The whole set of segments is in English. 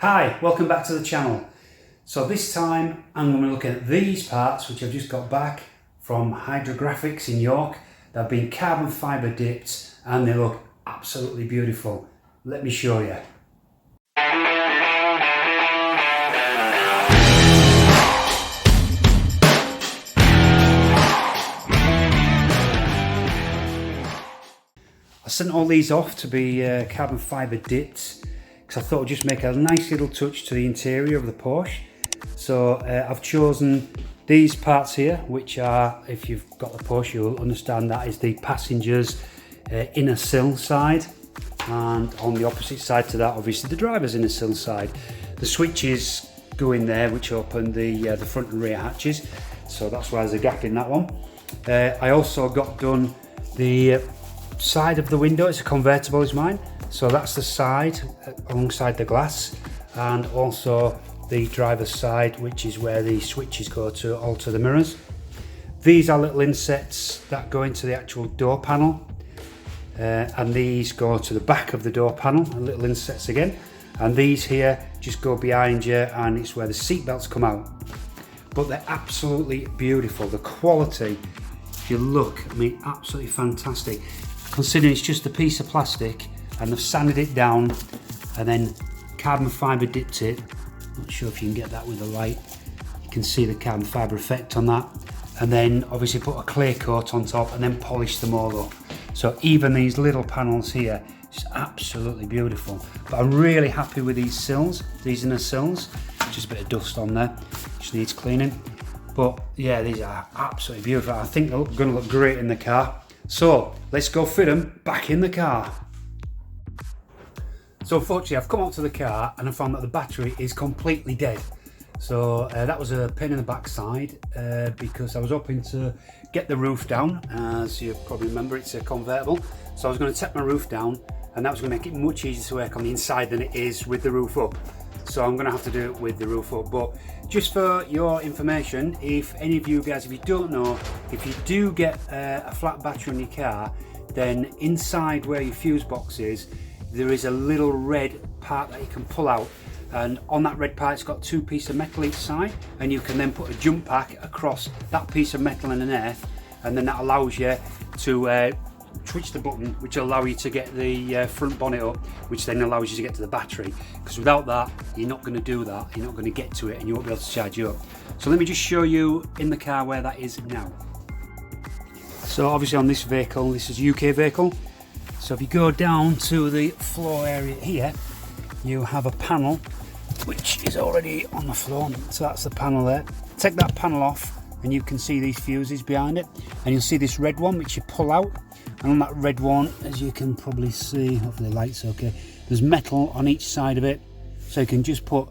Hi, welcome back to the channel. So this time I'm going to look at these parts which I've just got back from Hydrographics in York. They've been carbon fibre dipped and they look absolutely beautiful. Let me show you. I sent all these off to be carbon fibre dipped because I thought I'd just make a nice little touch to the interior of the Porsche. So I've chosen these parts here, which are, if you've got the Porsche you'll understand that is the passenger's inner sill side, and on the opposite side to that obviously the driver's inner sill side. The switches go in there which open the front and rear hatches, so that's why there's a gap in that one. I also got done the side of the window. It's a convertible, is mine, so that's the side alongside the glass, and also the driver's side, which is where the switches go to alter the mirrors. These are little insets that go into the actual door panel, and these go to the back of the door panel, and little insets again, and these here just go behind you, and it's where the seat belts come out. But they're absolutely beautiful. The quality, if you look, I mean, absolutely fantastic. Considering it's just a piece of plastic and they've sanded it down and then carbon fibre dipped it. Not sure if you can get that with the light. You can see the carbon fibre effect on that. And then obviously put a clear coat on top and then polish them all up. So even these little panels here, it's absolutely beautiful. But I'm really happy with these sills, these inner sills. Just a bit of dust on there, which needs cleaning. But yeah, these are absolutely beautiful. I think they're going to look great in the car. So let's go fit them back in the car. So unfortunately I've come out to the car and I found that the battery is completely dead. So that was a pain in the backside because I was hoping to get the roof down. As you probably remember, it's a convertible. So I was going to take my roof down, and that was going to make it much easier to work on the inside than it is with the roof up. So I'm going to have to do it with the roof up. But just for your information, if any of you guys, if you don't know, if you do get a flat battery on your car, then inside where your fuse box is, there is a little red part that you can pull out, and on that red part it's got two pieces of metal each side, and you can then put a jump pack across that piece of metal and an earth, and then that allows you to switch the button, which will allow you to get the front bonnet up, which then allows you to get to the battery, because without that you're not going to do that, you're not going to get to it and you won't be able to charge you up. So let me just show you in the car where that is now. So obviously on this vehicle, this is a UK vehicle, so if you go down to the floor area here, you have a panel which is already on the floor, so that's the panel there. Take that panel off and you can see these fuses behind it, and you'll see this red one which you pull out. And on that red one, as you can probably see, hopefully the light's okay, there's metal on each side of it, so you can just put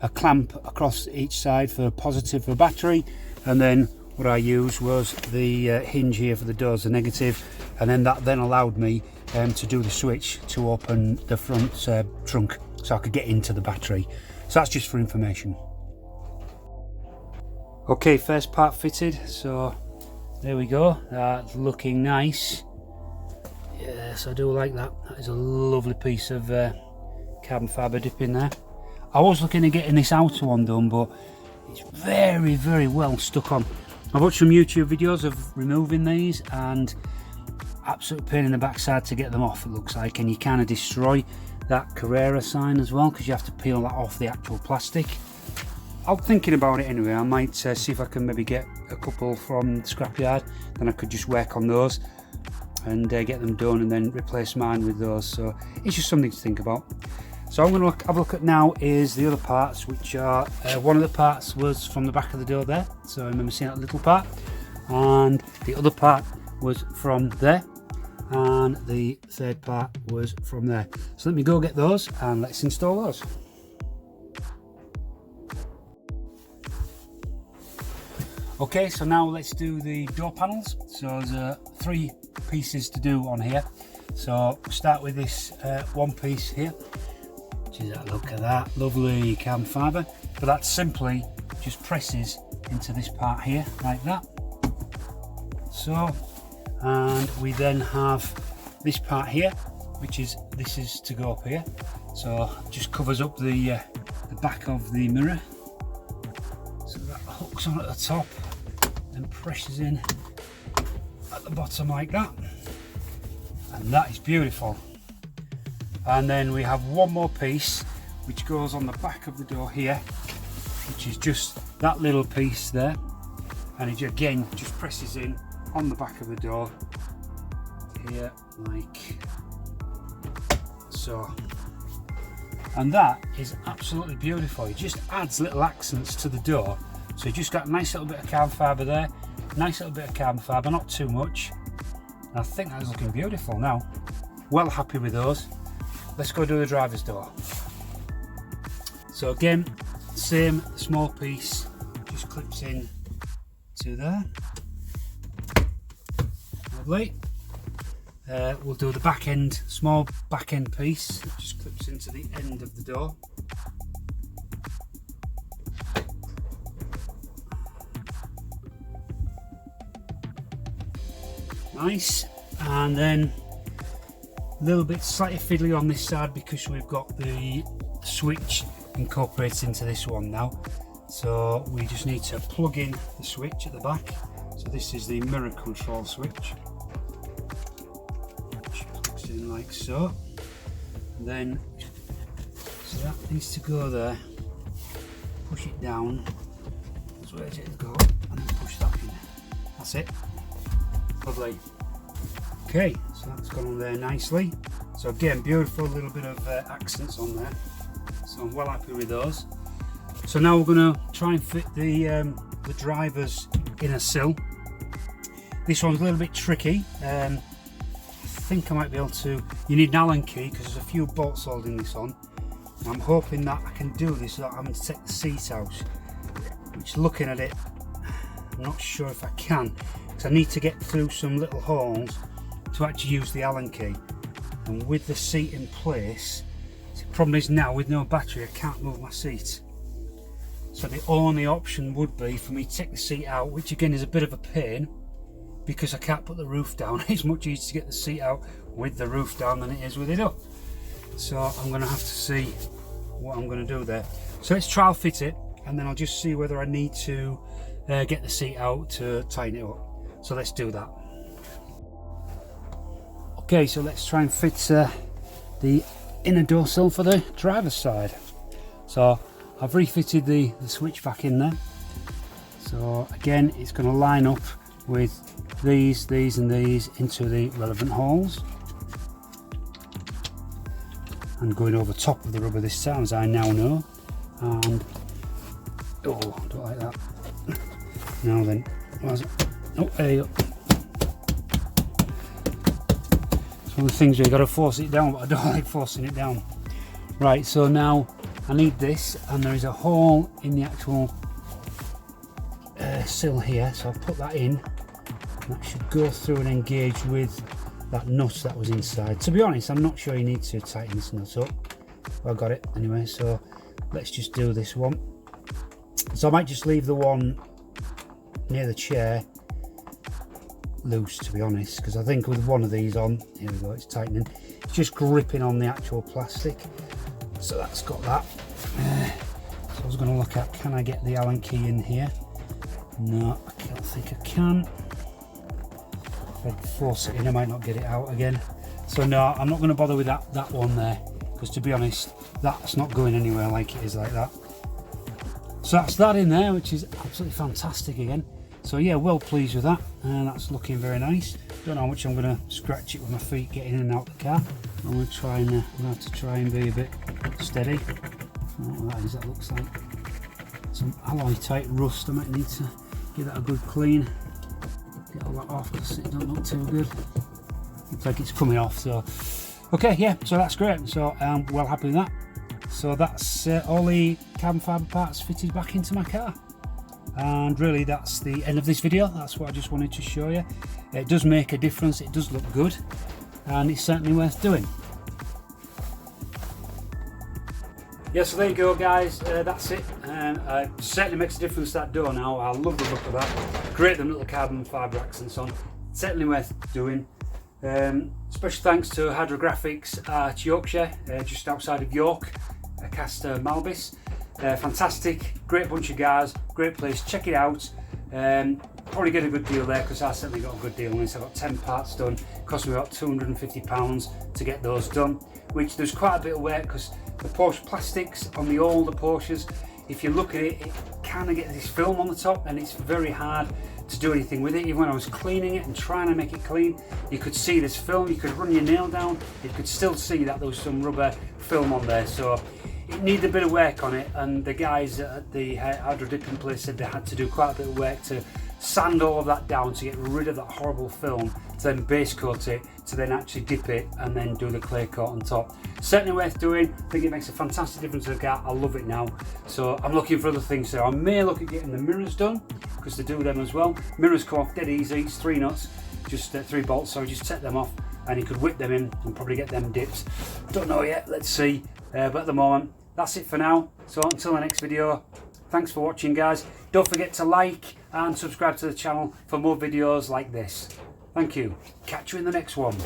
a clamp across each side for positive for battery, and then what I used was the hinge here for the doors, the negative, and then that then allowed me to do the switch to open the front trunk so I could get into the battery. So that's just for information. Okay, first part fitted, so there we go, that's looking nice. Yes, I do like that. That is a lovely piece of carbon fibre dip in there. I was looking at getting this outer one done, but it's very, very well stuck on. I've watched some YouTube videos of removing these, and absolute pain in the backside to get them off, it looks like, and you kind of destroy that Carrera sign as well because you have to peel that off the actual plastic. I'm thinking about it anyway. I might see if I can maybe get a couple from the scrapyard, then I could just work on those and get them done and then replace mine with those. So it's just something to think about. So I'm going to have a look at now is the other parts, which are one of the parts was from the back of the door there, so I remember seeing that little part, and the other part was from there, and the third part was from there. So let me go get those and let's install those. Okay, so now let's do the door panels. So there's 3 pieces to do on here. So we'll start with this one piece here. Look at that, lovely carbon fibre. But that simply just presses into this part here, like that. So, and we then have this part here, which is, this is to go up here. So just covers up the the back of the mirror. So that hooks on at the top and presses in at the bottom like that. And that is beautiful. And then we have one more piece which goes on the back of the door here, which is just that little piece there, and it again just presses in on the back of the door here like so. And that is absolutely beautiful. It just adds little accents to the door. So you just got a nice little bit of carbon fibre there, nice little bit of carbon fibre, not too much. And I think that's looking beautiful now. Well happy with those. Let's go do the driver's door. So again, same small piece, just clips in to there. Lovely. We'll do the back end, small back end piece that just clips into the end of the door. Nice. And then a little bit slightly fiddly on this side because we've got the switch incorporated into this one now. So we just need to plug in the switch at the back. So this is the mirror control switch. In like so, and then so that needs to go there, push it down, that's where it go, and then push that in. That's it. Lovely. Okay, so that's gone on there nicely. So again, beautiful little bit of accents on there, so I'm well happy with those. So now we're going to try and fit the driver's inner sill. This one's a little bit tricky. I think I might be able to, you need an Allen key because there's a few bolts holding this on. And I'm hoping that I can do this without having to take the seat out, which looking at it, I'm not sure if I can, because I need to get through some little holes to actually use the Allen key. And with the seat in place, the problem is now with no battery I can't move my seat. So the only option would be for me to take the seat out, which again is a bit of a pain, because I can't put the roof down. It's much easier to get the seat out with the roof down than it is with it up. So I'm going to have to see what I'm going to do there. So let's trial fit it, and then I'll just see whether I need to get the seat out to tighten it up. So let's do that. Okay, so let's try and fit the inner door sill for the driver's side. So I've refitted the switch back in there. So again, it's going to line up with these and these into the relevant holes, and going over top of the rubber this time, as I now know. And oh, don't like that. Now then, where's it? Oh, there you go. It's one of the things where you got to force it down, but I don't like forcing it down. Right, so now I need this, and there is a hole in the actual sill here, so I'll put that in. That should go through and engage with that nut that was inside. To be honest, I'm not sure you need to tighten this nut up. Well, I got it anyway, so let's just do this one. So I might just leave the one near the chair loose, to be honest, because I think with one of these on, here we go, it's tightening. It's just gripping on the actual plastic. So that's got that. So I was going to look at, can I get the Allen key in here? No, I don't think I can. If I force it in, I might not get it out again. So no, I'm not going to bother with that one there, because to be honest, that's not going anywhere like it is like that. So that's that in there, which is absolutely fantastic again. So yeah, well pleased with that, and that's looking very nice. Don't know how much I'm going to scratch it with my feet getting in and out the car. I'm going to try and have to try and be a bit steady. I don't know what that is. That looks like some alloy type rust. I might need to give that a good clean. Get all that off because it doesn't look too good. Looks like it's coming off. So okay, yeah. So that's great. So I'm well happy with that. So that's all the carbon fibre parts fitted back into my car. And really that's the end of this video. That's what I just wanted to show you. It does make a difference, it does look good, and it's certainly worth doing. Yeah, so there you go guys, that's it. It certainly makes a difference, that door now. I love the look of that. Great, them little carbon fibre accents on. Certainly worth doing. Special thanks to Hydrographics at Yorkshire, just outside of York, Castor Malbis. Fantastic, great bunch of guys, great place, check it out. Probably get a good deal there, because I certainly got a good deal on this. I got 10 parts done, cost me about £250 to get those done, which there's quite a bit of work, because the Porsche plastics on the older Porsches, if you look at it, it kind of gets this film on the top, and it's very hard to do anything with it. Even when I was cleaning it and trying to make it clean, you could see this film, you could run your nail down, you could still see that there was some rubber film on there. So it needed a bit of work on it, and the guys at the hydro dipping place said they had to do quite a bit of work to sand all of that down to get rid of that horrible film, to then base coat it, to then actually dip it and then do the clear coat on top. Certainly worth doing. I think it makes a fantastic difference to the car. I love it now. So I'm looking for other things there. I may look at getting the mirrors done, because they do them as well. Mirrors come off dead easy. It's 3 nuts, just 3 bolts, so just take them off and you could whip them in and probably get them dipped. Don't know yet, let's see. But at the moment, that's it for now. So until the next video, thanks for watching, guys. Don't forget to like and subscribe to the channel for more videos like this. Thank you. Catch you in the next one.